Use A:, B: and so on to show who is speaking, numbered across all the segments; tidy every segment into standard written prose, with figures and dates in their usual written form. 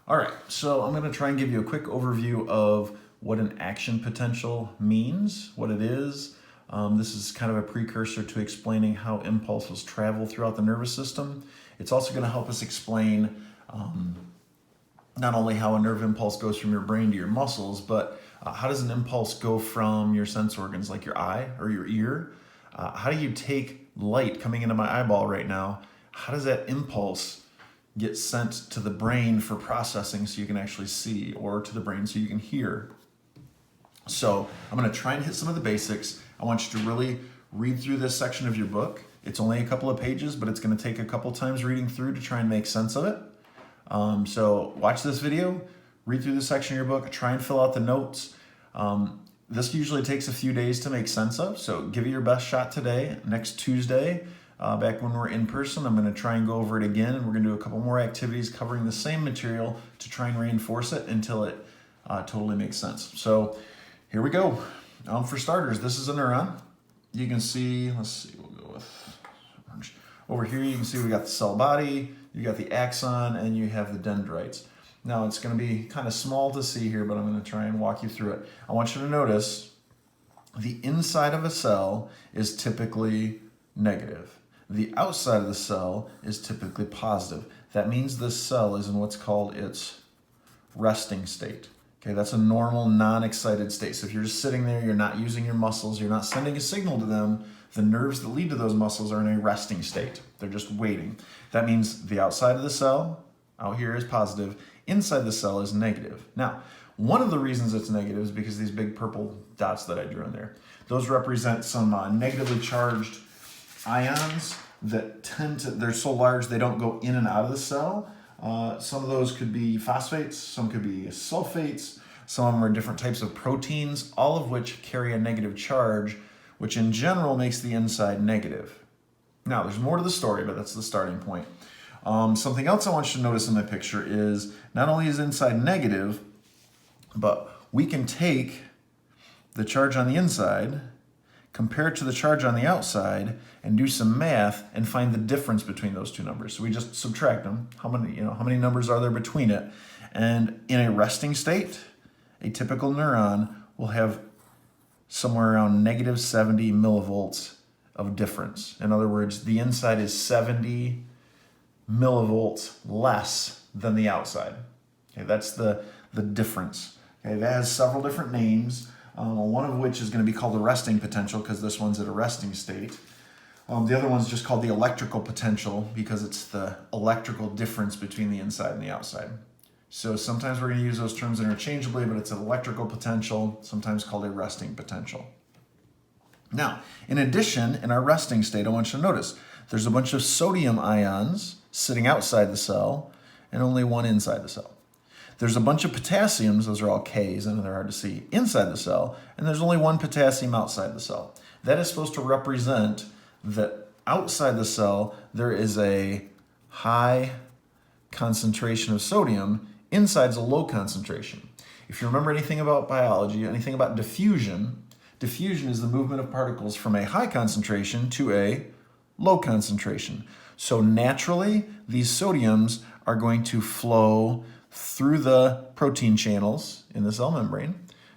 A: All right, so I'm going to try and give you a quick overview of what an action potential means, what it is. This is kind of a precursor to explaining how impulses travel throughout the nervous system. It's also going to help us explain not only how a nerve impulse goes from your brain to your muscles, but how does an impulse go from your sense organs like your eye or your ear? How do you take light coming into my eyeball right now? How does that impulse get sent to the brain for processing so you can actually see, or to the brain so you can hear? So I'm going to try and hit some of the basics. I want you to really read through this section of your book. It's only a couple of pages, but it's going to take a couple times reading through to try and make sense of it. So watch this video, read through this section of your book, try and fill out the notes. This usually takes a few days to make sense of, so give it your best shot today. Next Tuesday, back when we're in person, I'm going to try and go over it again, and we're going to do a couple more activities covering the same material to try and reinforce it until it totally makes sense. So here we go. For starters, this is a neuron. You can see, let's see, we'll go with orange. Over here you can see we got the cell body, you got the axon, and you have the dendrites. Now it's going to be kind of small to see here, but I'm going to try and walk you through it. I want you to notice the inside of a cell is typically negative. The outside of the cell is typically positive. That means this cell is in what's called its resting state. Okay, that's a normal, non-excited state. So if you're just sitting there, you're not using your muscles, you're not sending a signal to them, the nerves that lead to those muscles are in a resting state. They're just waiting. That means the outside of the cell, out here, is positive. Inside the cell is negative. Now, one of the reasons it's negative is because these big purple dots that I drew in there, those represent some negatively charged ions that they're so large they don't go in and out of the cell. Some of those could be phosphates, some could be sulfates, some of them are different types of proteins, all of which carry a negative charge, which in general makes the inside negative. Now, there's more to the story, but that's the starting point. Something else I want you to notice in my picture is not only is inside negative, but we can take the charge on the inside, compare it to the charge on the outside, and do some math and find the difference between those two numbers. So we just subtract them. How many numbers are there between it? And in a resting state, a typical neuron will have somewhere around negative 70 millivolts of difference. In other words, the inside is 70 millivolts less than the outside. Okay, that's the difference. Okay, that has several different names. One of which is going to be called the resting potential because this one's at a resting state. The other one's just called the electrical potential because it's the electrical difference between the inside and the outside. So sometimes we're going to use those terms interchangeably, but it's an electrical potential, sometimes called a resting potential. Now, in addition, in our resting state, I want you to notice there's a bunch of sodium ions sitting outside the cell and only one inside the cell. There's a bunch of potassiums, those are all Ks, and they're hard to see, inside the cell, and there's only one potassium outside the cell. That is supposed to represent that outside the cell, there is a high concentration of sodium, inside is a low concentration. If you remember anything about biology, anything about diffusion, diffusion is the movement of particles from a high concentration to a low concentration. So naturally, these sodiums are going to flow through the protein channels in the cell membrane.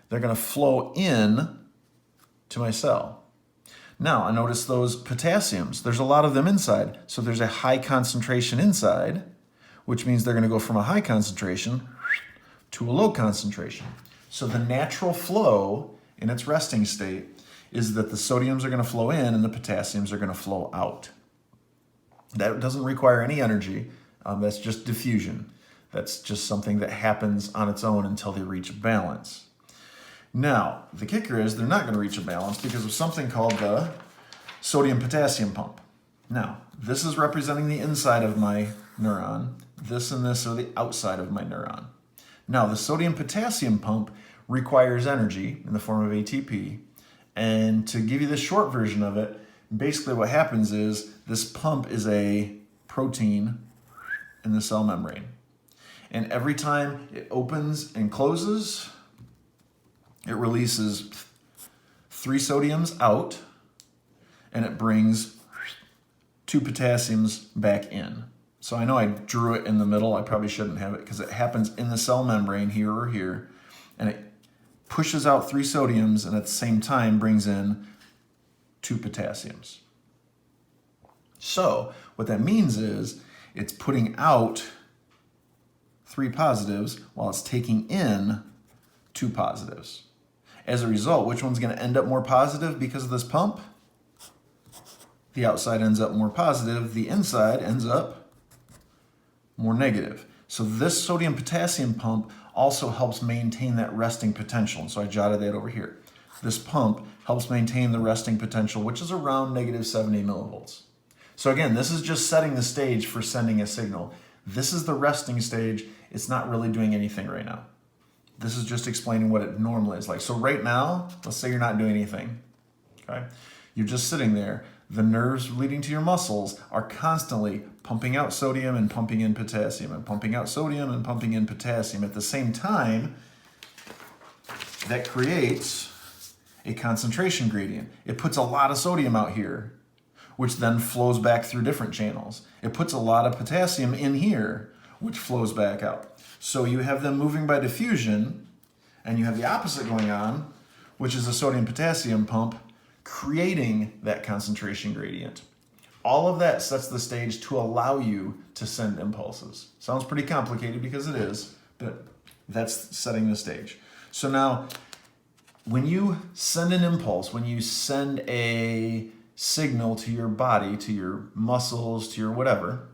A: They're going to flow in to my cell. Now, I notice those potassiums. There's a lot of them inside. So there's a high concentration inside, which means they're going to go from a high concentration to a low concentration. So the natural flow in its resting state is that the sodiums are going to flow in and the potassiums are going to flow out. That doesn't require any energy. That's just diffusion. That's just something that happens on its own until they reach balance. Now, the kicker is they're not going to reach a balance because of something called the sodium-potassium pump. Now, this is representing the inside of my neuron. This and this are the outside of my neuron. Now, the sodium-potassium pump requires energy in the form of ATP. And to give you the short version of it, basically what happens is this pump is a protein in the cell membrane. And every time it opens and closes, it releases 3 sodiums out, and it brings 2 potassiums back in. So I know I drew it in the middle. I probably shouldn't have it because it happens in the cell membrane here or here, and it pushes out 3 sodiums and at the same time brings in 2 potassiums. So what that means is it's putting out 3 positives while it's taking in 2 positives. As a result, which one's going to end up more positive because of this pump? The outside ends up more positive. The inside ends up more negative. So this sodium-potassium pump also helps maintain that resting potential. And so I jotted that over here. This pump helps maintain the resting potential, which is around negative 70 millivolts. So again, this is just setting the stage for sending a signal. This is the resting stage. It's not really doing anything right now. This is just explaining what it normally is like. So right now, let's say you're not doing anything, okay? You're just sitting there. The nerves leading to your muscles are constantly pumping out sodium and pumping in potassium and pumping out sodium and pumping in potassium. At the same time, that creates a concentration gradient. It puts a lot of sodium out here, which then flows back through different channels. It puts a lot of potassium in here, which flows back out. So you have them moving by diffusion, and you have the opposite going on, which is a sodium-potassium pump, creating that concentration gradient. All of that sets the stage to allow you to send impulses. Sounds pretty complicated because it is, but that's setting the stage. So now, when you send an impulse, when you send a signal to your body, to your muscles, to your whatever,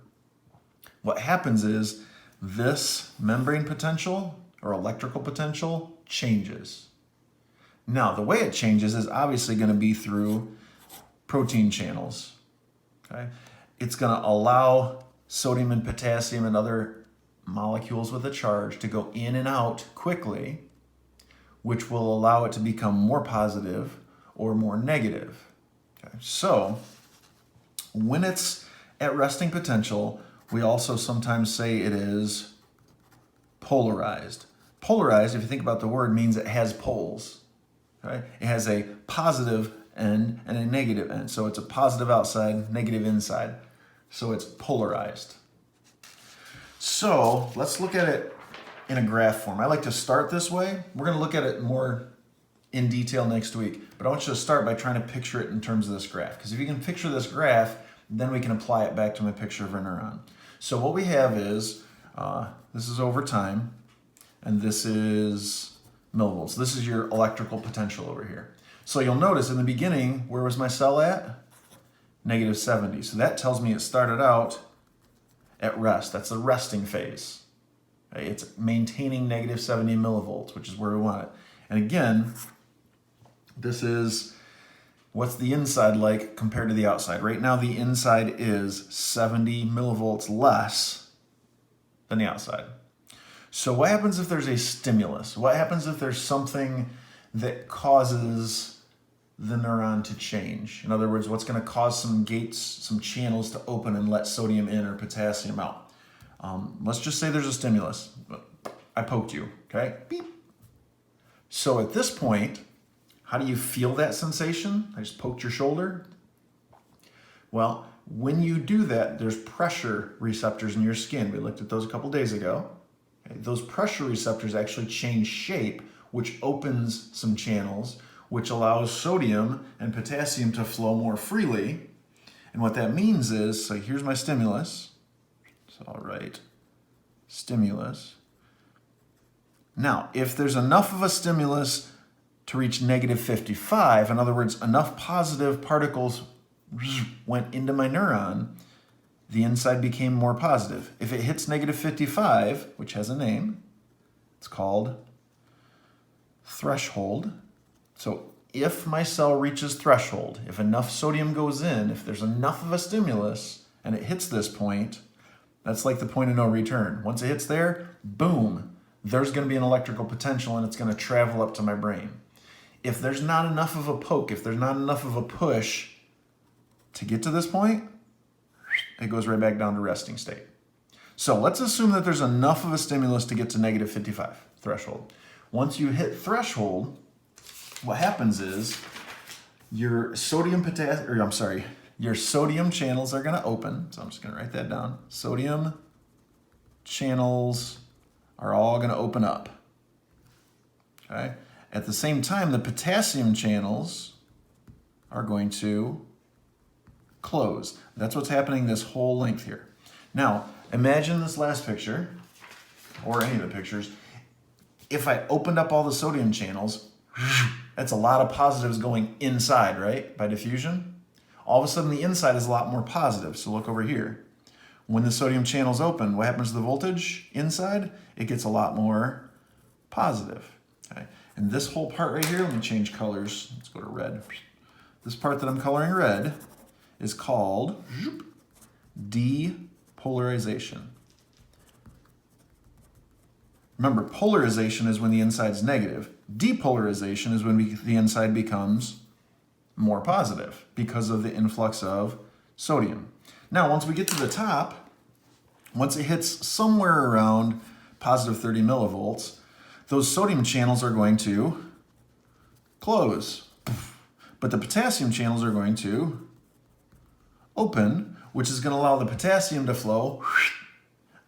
A: what happens is this membrane potential or electrical potential changes. Now, the way it changes is obviously going to be through protein channels. Okay? It's going to allow sodium and potassium and other molecules with a charge to go in and out quickly, which will allow it to become more positive or more negative. Okay? So, when it's at resting potential, we also sometimes say it is polarized. Polarized, if you think about the word, means it has poles. Right? It has a positive end and a negative end. So it's a positive outside, negative inside. So it's polarized. So let's look at it in a graph form. I like to start this way. We're going to look at it more in detail next week. But I want you to start by trying to picture it in terms of this graph. Because if you can picture this graph, then we can apply it back to my picture of a neuron. So what we have is, this is over time, and this is millivolts. This is your electrical potential over here. So you'll notice in the beginning, where was my cell at? Negative 70. So that tells me it started out at rest. That's the resting phase. Okay? It's maintaining negative 70 millivolts, which is where we want it. And again, this is what's the inside like compared to the outside. Right now, the inside is 70 millivolts less than the outside. So what happens if there's a stimulus? What happens if there's something that causes the neuron to change? In other words, what's going to cause some gates, some channels to open and let sodium in or potassium out? Let's just say there's a stimulus. I poked you, okay? Beep. So at this point, how do you feel that sensation? I just poked your shoulder. Well, when you do that, there's pressure receptors in your skin. We looked at those a couple days ago. Okay? Those pressure receptors actually change shape, which opens some channels, which allows sodium and potassium to flow more freely. And what that means is, so here's my stimulus. So I'll write stimulus. Now, if there's enough of a stimulus to reach negative 55, in other words, enough positive particles went into my neuron, the inside became more positive. If it hits negative 55, which has a name, it's called threshold. So if my cell reaches threshold, if enough sodium goes in, if there's enough of a stimulus and it hits this point, that's like the point of no return. Once it hits there, boom, there's going to be an electrical potential and it's going to travel up to my brain. If there's not enough of a poke, if there's not enough of a push to get to this point, it goes right back down to resting state. So let's assume that there's enough of a stimulus to get to negative 55 threshold. Once you hit threshold, what happens is your your sodium channels are going to open. So I'm just going to write that down. Sodium channels are all going to open up. Okay. At the same time, the potassium channels are going to close. That's what's happening this whole length here. Now, imagine this last picture, or any of the pictures. If I opened up all the sodium channels, that's a lot of positives going inside, right? By diffusion. All of a sudden, the inside is a lot more positive. So look over here. When the sodium channels open, what happens to the voltage inside? It gets a lot more positive. Okay. And this whole part right here, let me change colors. Let's go to red. This part that I'm coloring red is called depolarization. Remember, polarization is when the inside's negative. Depolarization is when the inside becomes more positive because of the influx of sodium. Now, once we get to the top, once it hits somewhere around positive 30 millivolts, those sodium channels are going to close. But the potassium channels are going to open, which is going to allow the potassium to flow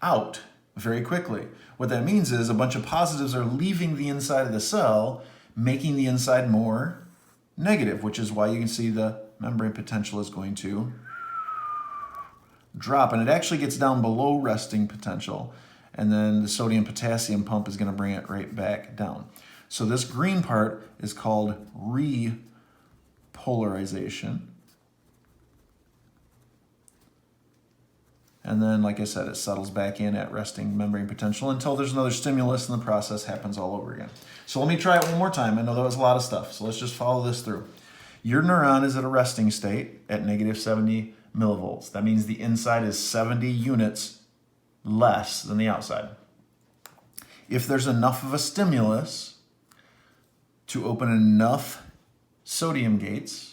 A: out very quickly. What that means is a bunch of positives are leaving the inside of the cell, making the inside more negative, which is why you can see the membrane potential is going to drop. And it actually gets down below resting potential. And then the sodium potassium pump is going to bring it right back down. So this green part is called repolarization. And then, like I said, it settles back in at resting membrane potential until there's another stimulus and the process happens all over again. So let me try it one more time. I know that was a lot of stuff, so let's just follow this through. Your neuron is at a resting state at negative 70 millivolts. That means the inside is 70 units less than the outside. If there's enough of a stimulus to open enough sodium gates,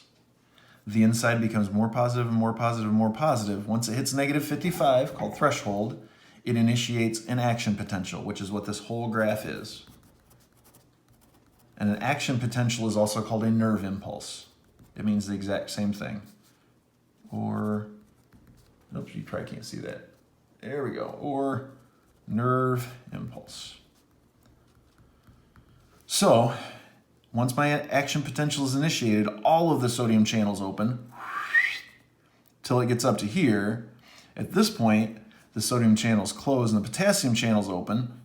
A: the inside becomes more positive and more positive and more positive. Once it hits negative 55, called threshold, it initiates an action potential, which is what this whole graph is. And an action potential is also called a nerve impulse. It means the exact same thing. Or, oops, you probably can't see that. There we go. Or nerve impulse. So, once my action potential is initiated, all of the sodium channels open till it gets up to here. At this point, the sodium channels close and the potassium channels open.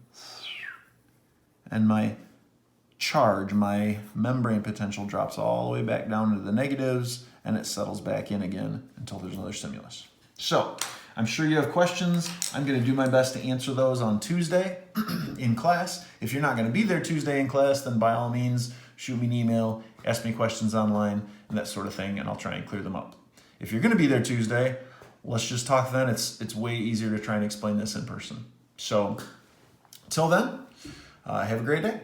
A: And my charge, my membrane potential drops all the way back down to the negatives and it settles back in again until there's another stimulus. So, I'm sure you have questions. I'm going to do my best to answer those on Tuesday in class. If you're not going to be there Tuesday in class, then by all means, shoot me an email, ask me questions online, and that sort of thing, and I'll try and clear them up. If you're going to be there Tuesday, let's just talk then. It's way easier to try and explain this in person. So, till then, have a great day.